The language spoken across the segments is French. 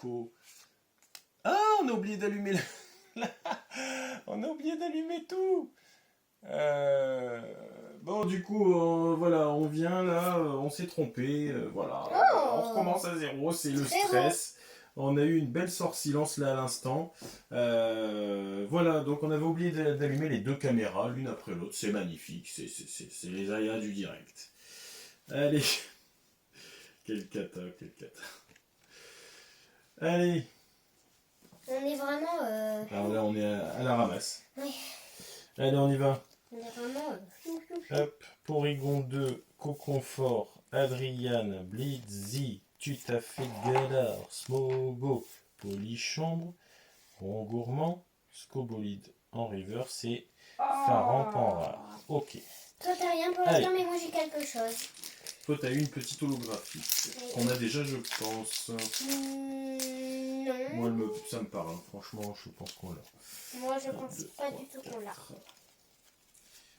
Coco. Ah, on a oublié d'allumer on a oublié d'allumer tout. Bon, du coup, voilà, on vient là, on s'est trompé, voilà. On recommence à zéro, c'est le stress. On a eu une belle silence là à l'instant. Voilà, donc on avait oublié d'allumer les deux caméras, l'une après l'autre. C'est magnifique, c'est les aléas du direct. Allez. Quel cata, quel cata. Allez. On est vraiment... Alors là, on est à la ramasse. Oui. Allez, on y va. On est vraiment... Hop, Porygon 2, Coconfort, Adriane, Blitzy, Tutafé Galar, Smogo, Polychambre, Ron Gourmand, Scobolide en reverse et Pharaon Panrare. Ok. Toi, t'as rien pour l'instant, mais moi j'ai quelque chose. Toi, t'as eu une petite holographie. On a déjà, je pense. Non. Moi, ça me parle. Franchement, je pense qu'on l'a. Moi, je pense pas du tout qu'on l'a.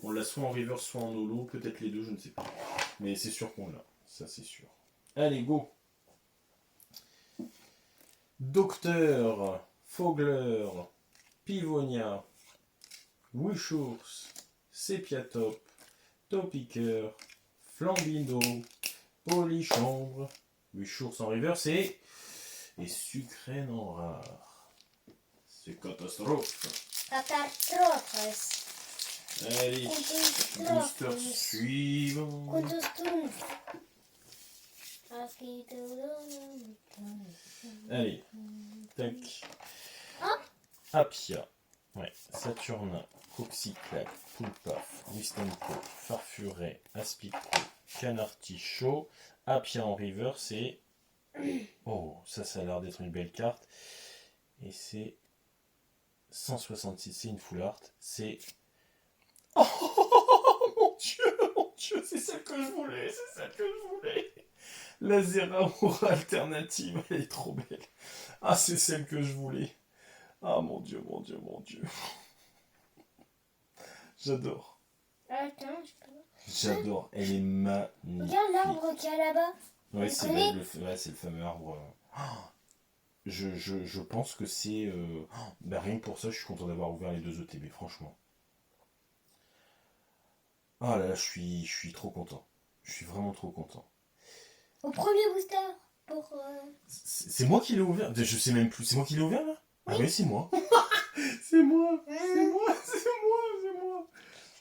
On l'a soit en reverse, soit en holo. Peut-être les deux, je ne sais pas. Mais c'est sûr qu'on l'a. Ça, c'est sûr. Allez, go. Docteur, Fogler, Pivonia, Wishours, Sepiatop, Topiqueur, Flambino, Polychambre, Wishours en reverse et Sucrène en rare. C'est catastrophe. Catastrophes. Allez, booster suivant. Allez, tac. Appia, ouais, Saturnin, Coxyclac, Poulpaf, Wistenco, Farfuret, Aspico, Canartichaud, Appia en reverse et... Oh, ça a l'air d'être une belle carte. Et c'est 166, c'est une full art. C'est... Oh mon Dieu, c'est celle que je voulais, c'est celle que je voulais. La Zeraora alternative, elle est trop belle. Ah, c'est celle que je voulais. Ah mon Dieu, mon Dieu, mon Dieu. J'adore. Attends, J'adore, elle est magnifique. regarde l'arbre qu'il y a là-bas. Ouais, c'est le fameux arbre. Je pense que c'est... rien que pour ça, je suis content d'avoir ouvert les deux ETB, franchement. Ah là là, je suis trop content. Je suis vraiment trop content. Au premier booster pour... C'est moi qui l'ai ouvert. Je sais même plus. C'est moi qui l'ai ouvert là? Oui. Ah oui, c'est moi. C'est moi. C'est moi. C'est moi. C'est moi.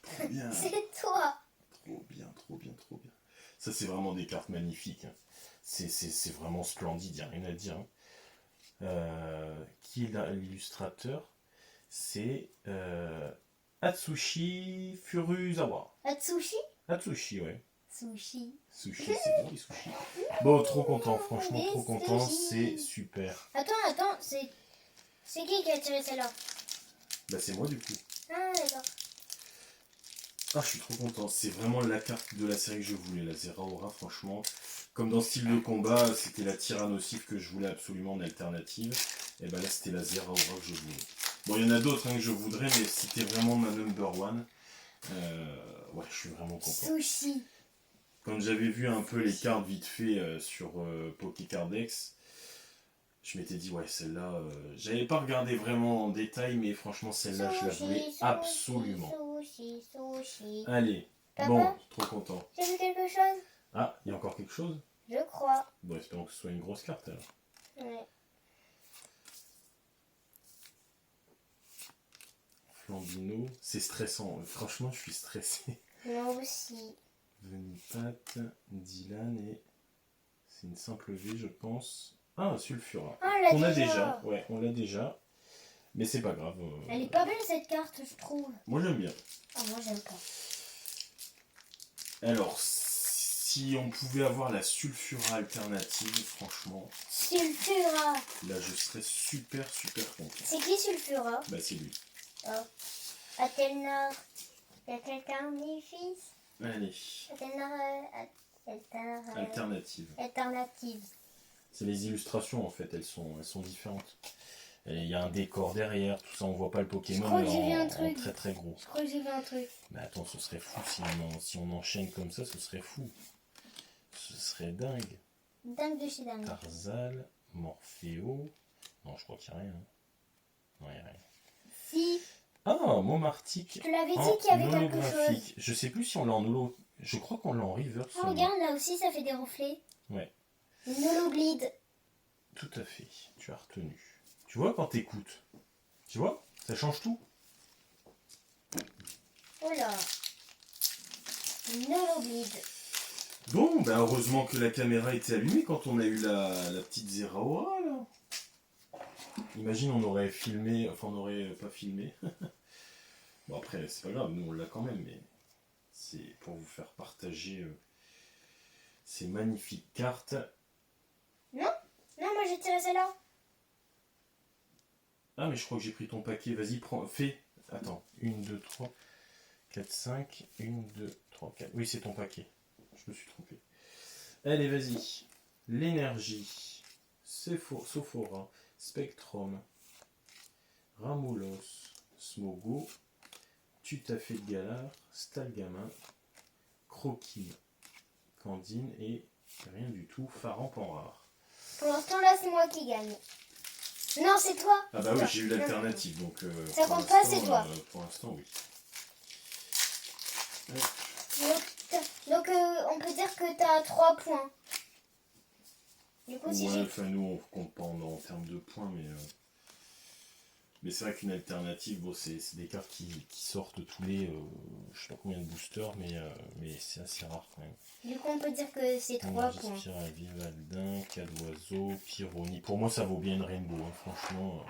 Trop bien. C'est toi. Trop bien, trop bien, trop bien. Ça, c'est vraiment des cartes magnifiques. Hein. C'est vraiment splendide, il n'y a rien à dire. Hein. Qui est l'illustrateur? C'est Atsushi Furuzawa. Atsushi, ouais. Sushi, Sushi, c'est bon les sushis. Bon, trop content, franchement, trop content, c'est super. Attends, c'est qui a tiré celle-là? Bah, c'est moi du coup. Ah, d'accord. Ah, je suis trop content, c'est vraiment la carte de la série que je voulais, la Zeraora, franchement. Comme dans Style de combat, c'était la Tyrannosif que je voulais absolument en alternative. Et bah là, c'était la Zeraora que je voulais. Bon, il y en a d'autres que je voudrais, mais c'était vraiment ma number one. Ouais, je suis vraiment content. Sushi. Quand j'avais vu un peu les cartes vite fait sur Pokécardex, je m'étais dit, ouais, celle-là, j'avais pas regardé vraiment en détail, mais franchement, celle-là, je la voulais absolument. Sushi. Allez, Papa, bon, trop content. j'ai vu quelque chose? Ah, il y a encore quelque chose? Je crois. Bon, espérons que ce soit une grosse carte alors. Ouais. Flambino, c'est stressant. Franchement, je suis stressé. Moi aussi. Venipat, Dylan et... C'est une simple V, je pense. Ah, Sulfura. Ah, On l'a déjà. Ouais, on l'a déjà. Mais c'est pas grave. Elle est pas belle cette carte, je trouve. Moi, j'aime bien. Ah, moi j'aime pas. Alors, si on pouvait avoir la Sulfura alternative, franchement... Sulfura. Là, je serais super content. C'est qui Sulfura? Bah, c'est lui. Oh. Athénor. Il y a quelqu'un des fils? Allez. Alternative. C'est les illustrations en fait, elles sont différentes. Il y a un décor derrière, tout ça, on voit pas le Pokémon crois que j'ai vu un en truc. très très gros. Je crois que j'ai vu un truc. Mais attends, ce serait fou si on enchaîne comme ça, ce serait fou. Ce serait dingue. Dingue de chez dingue. Tarzal, Morpheo. Non, je crois qu'il n'y a rien. Non, il n'y a rien. Si, Ah, Momartic. je te l'avais En dit qu'il y avait quelque holographique. chose. Je sais plus si on l'a en holo. Je crois qu'on l'a en reverse. Oh, regarde, là aussi, ça fait des reflets. Ouais. Une hologlide. Tout à fait. Tu as retenu. Tu vois quand t'écoutes. Tu vois, ça change tout. Oh là. Une hologlide. Bon, ben heureusement que la caméra était allumée quand on a eu la petite Zeraora là. Imagine on aurait filmé, enfin on n'aurait pas filmé. Bon après c'est pas grave, nous on l'a quand même, mais c'est pour vous faire partager ces magnifiques cartes. Non, moi j'ai tiré celle-là. Ah mais je crois que j'ai pris ton paquet, vas-y prends, fais. Attends, 1, 2, 3, 4, 5, 1, 2, 3, 4. Oui c'est ton paquet, je me suis trompé. Allez vas-y, l'énergie, Sophora, Spectrum, Ramoulos, Smogo, Tutafé de Galar, Stalgamin, Croquine, Candine et rien du tout, Farampanrare. Pour l'instant, là, c'est moi qui gagne. Non, c'est toi. Ah bah oui, j'ai eu l'alternative, donc ça pour compte pas, l'instant, c'est toi. Pour l'instant, oui. Donc, on peut dire que t'as 3 points. Du coup, si Ouais, j'ai... enfin nous on compte pas en termes de points, mais c'est vrai qu'une alternative, bon, c'est des cartes qui sortent tous les, je sais pas combien de boosters, mais c'est assez rare quand même. Du coup, on peut dire que c'est 3 points. Spiral, Vivaldin, Cadoiseau, Pyrrhoni. Pour moi, ça vaut bien une Rainbow, hein, franchement.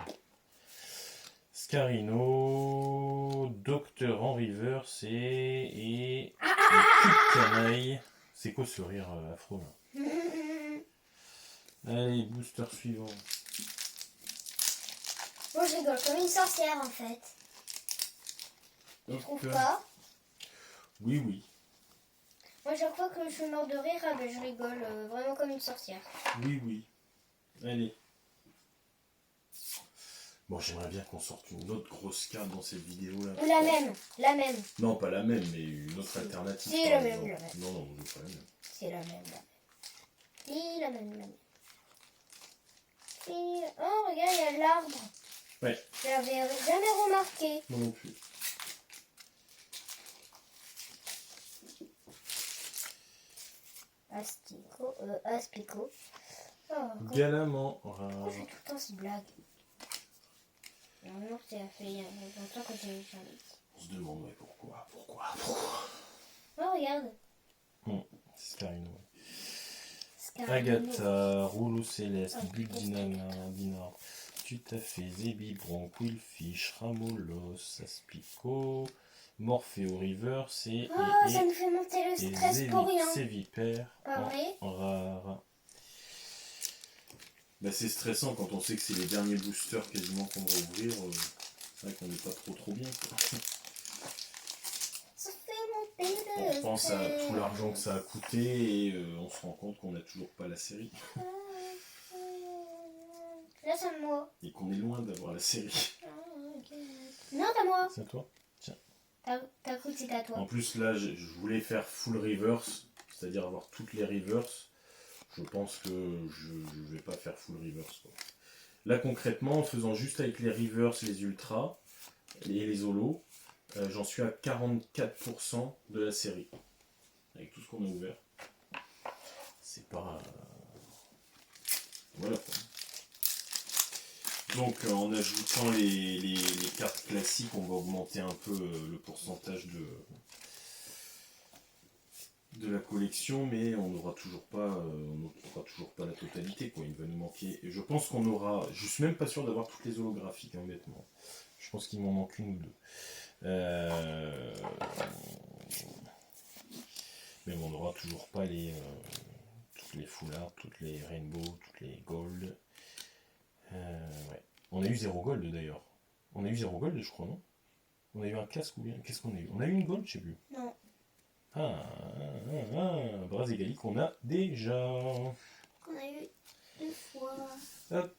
Scarino, Docteur en reverse et Canaille. C'est quoi ce rire affreux là? Allez, booster suivant. Moi, je rigole comme une sorcière, en fait. Tu trouves pas? Oui, oui. Moi, chaque fois que je suis mort de rire, ah ben, je rigole vraiment comme une sorcière. Oui, oui. Allez. Bon, j'aimerais bien qu'on sorte une autre grosse carte dans cette vidéo-là. Ou la même. Non, pas la même, mais une autre alternative. Si, par la même, exemple. la même. Non, non, je veux pas la même. C'est la même. Si, la même. Si... Oh, regarde, il y a l'arbre. Ouais. Je l'avais jamais remarqué. Moi non plus. Aspico. Oh, Galamant, pourquoi je fais tout le temps ces blagues? Non, c'est fait il y a longtemps que j'ai jamais dit. On se demande, ouais, pourquoi. Oh, regarde. Scarino. Scarino. Agatha, Rouleau Céleste, Dinar, Tutafé, Zébibron, Quillfish, Ramolos, Aspico, Morpheo River, c'est ça nous fait monter le stress pour rien. C'est Vipère Pas vrai? en rare. Bah, c'est stressant quand on sait que c'est les derniers boosters quasiment qu'on va ouvrir. C'est vrai qu'on n'est pas trop bien. Quoi. Ça fait monter le On pense à tout l'argent que ça a coûté et on se rend compte qu'on n'a toujours pas la série. Là, c'est à moi. Et qu'on est loin d'avoir la série. Non, c'est à moi. C'est à toi? T'as cru que c'était à toi. En plus, là, je voulais faire full reverse, c'est-à-dire avoir toutes les reverse. Je pense que je ne vais pas faire full reverse. Quoi. Là, concrètement, en faisant juste avec les reverse, les ultras et les holos, j'en suis à 44% de la série. Avec tout ce qu'on a ouvert. C'est pas... Voilà quoi. Donc en ajoutant les cartes classiques, on va augmenter un peu le pourcentage de la collection, mais on n'aura toujours pas la totalité quoi. Il va nous manquer. Et je pense qu'on aura. Je suis même pas sûr d'avoir toutes les holographiques, hein, honnêtement. Je pense qu'il m'en manque une ou deux. Mais on n'aura toujours pas toutes les foulards, toutes les rainbow, toutes les gold. Ouais. On a eu 0 gold d'ailleurs. On a eu 0 gold, je crois, non? On a eu un casque ou bien? Qu'est-ce qu'on a eu? On a eu une gold, je sais plus. Non. Braségali qu'on a déjà. Qu'on a eu une fois. Hop.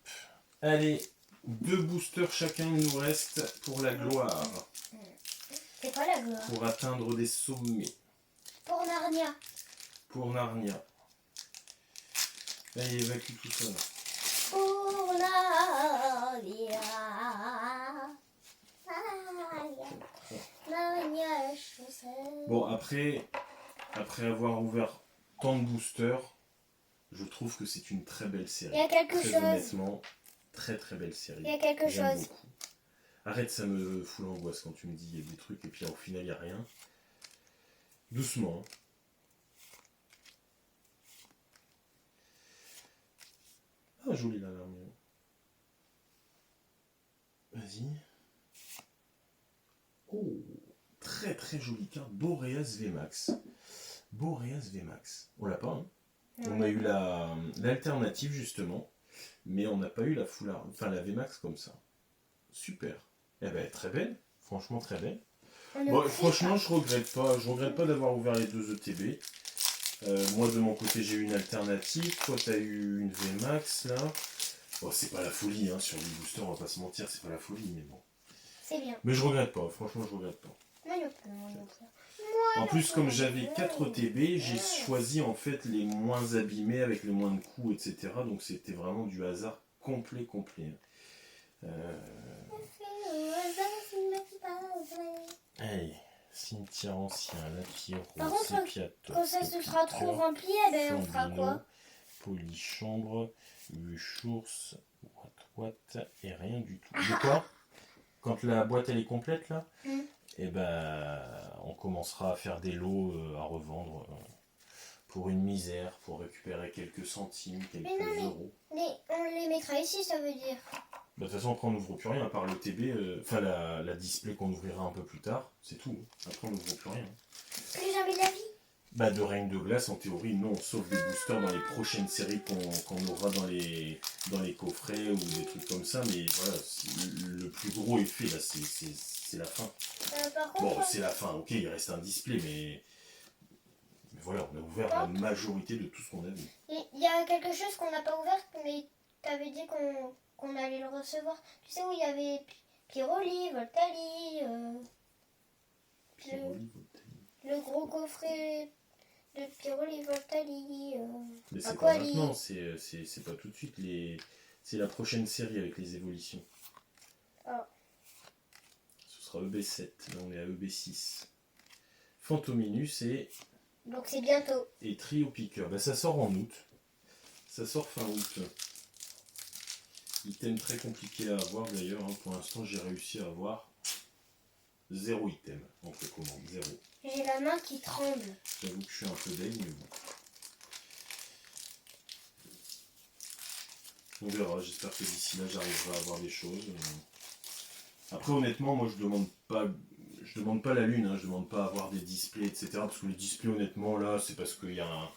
Allez, 2 boosters chacun, il nous reste pour la gloire. C'est quoi la gloire? Pour atteindre des sommets. Pour Narnia. Pour Narnia. Allez, évacue tout ça. Oh, Bon, après avoir ouvert tant de boosters, je trouve que c'est une très belle série. Il y a quelque Très chose. honnêtement, très très belle série. Il y a quelque J'aime chose. beaucoup. Arrête, ça me fout l'angoisse quand tu me dis il y a des trucs et puis au final il n'y a rien. Doucement. Ah, joli là, l'armure. Vas-y. Oh, très très jolie carte. Boreas VMAX. Boreas VMAX. On l'a pas, hein. On a eu l'alternative justement, mais on n'a pas eu la foulard, enfin la VMAX comme ça. Super. Eh ben très belle, franchement très belle. Bon, franchement je regrette pas d'avoir ouvert les deux ETB. Moi de mon côté j'ai eu une alternative, toi t'as eu une VMAX là. Bon c'est pas la folie hein, sur les boosters, on va pas se mentir, c'est pas la folie mais bon. C'est bien. Mais je regrette pas, franchement je regrette pas. Moi non plus, moi non plus. En plus, comme j'avais 4 TB, j'ai choisi en fait les moins abîmés avec les moins de coups, etc. Donc c'était vraiment du hasard complet. Allez, cimetière ancien, Lapiro, Par contre, Sépiato, quand ça se sera trop rempli, eh ben, on fera quoi? Polychambre, Huchours, What, et rien du tout. De quoi? Quand la boîte elle est complète là, et ben on commencera à faire des lots à revendre pour une misère, pour récupérer quelques centimes, quelques euros. Mais on les mettra ici, ça veut dire. De toute façon après on n'ouvre plus rien à part le TB, enfin la display qu'on ouvrira un peu plus tard, c'est tout. Après on n'ouvre plus rien. Plus jamais de la vie. Bah de Reine de Glace en théorie non, sauf des boosters dans les prochaines séries qu'on aura dans les coffrets ou des trucs comme ça, mais voilà, le plus gros effet là c'est la fin. Par contre, Bon c'est la fin, ok il reste un display mais voilà, on a ouvert la majorité de tout ce qu'on a vu. Il y a quelque chose qu'on n'a pas ouvert, mais t'avais dit qu'on allait le recevoir. Tu sais où il y avait Pyroli, Voltali, le gros coffret de Pyroli, Voltali, Mais c'est pas Aquali. maintenant, c'est pas tout de suite, c'est la prochaine série avec les évolutions. Ah. Ce sera EB7, là on est à EB6. Phantominus donc c'est bientôt. Et Trio Piqueur. Bah, ça sort en août. Ça sort fin août. Item très compliqué à avoir d'ailleurs. Hein. Pour l'instant, j'ai réussi à avoir 0 item en précommande. 0. J'ai la main qui tremble. J'avoue que je suis un peu deg, mais bon. On verra. J'espère que d'ici là, j'arriverai à avoir des choses. Après, honnêtement, moi, je demande pas la lune, hein, je demande pas à avoir des displays, etc. Parce que les displays, honnêtement, là, c'est parce qu'il y a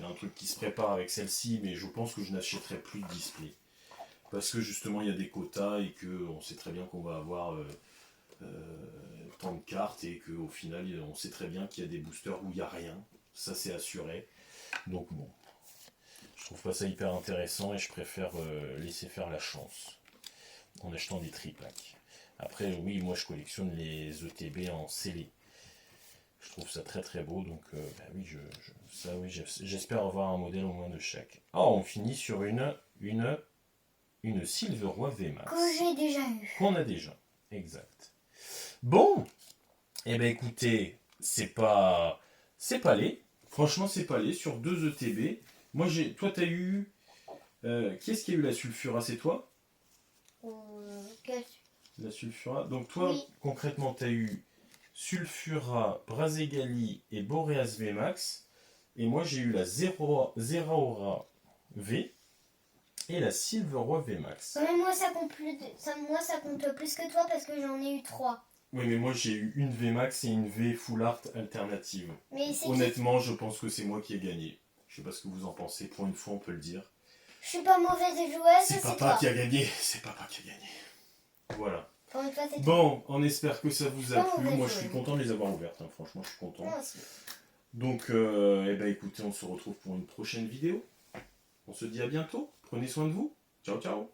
un truc qui se prépare avec celle-ci, mais je pense que je n'achèterai plus de displays. Parce que justement, il y a des quotas et qu'on sait très bien qu'on va avoir tant de cartes et qu'au final, on sait très bien qu'il y a des boosters où il n'y a rien. Ça, c'est assuré. Donc bon, je trouve pas ça hyper intéressant et je préfère laisser faire la chance en achetant des tripacks. Après, oui, moi je collectionne les ETB en scellé. Je trouve ça très très beau, donc bah oui, j'espère avoir un modèle au moins de chaque. Ah, on finit sur une Silver Roi VMAX. Que j'ai déjà eu. Qu'on a déjà, exact. Bon, eh ben écoutez, c'est pas laid. Franchement, c'est pas laid sur 2 ETB. Moi, toi, t'as eu... qui est-ce qui a eu la Sulfura? C'est toi? La Sulfura. Donc toi, oui. Concrètement, tu as eu Sulfura, Brazegali et Boreas VMAX. Et moi, j'ai eu la Zeraora V et la Silver Roi VMAX. Mais moi, ça compte plus que toi parce que j'en ai eu 3. Oui, mais moi, j'ai eu une VMAX et une V Full Art alternative. Mais honnêtement, je pense que c'est moi qui ai gagné. Je sais pas ce que vous en pensez. Pour une fois, on peut le dire. Je suis pas mauvaise joueuse, c'est papa toi qui a gagné. C'est papa qui a gagné. Voilà. Fois, bon, on espère que ça vous a plu. Moi, je suis content de les avoir ouvertes. Hein. Franchement, je suis content. Moi aussi. Donc, eh ben, écoutez, on se retrouve pour une prochaine vidéo. On se dit à bientôt. Prenez soin de vous. Ciao, ciao.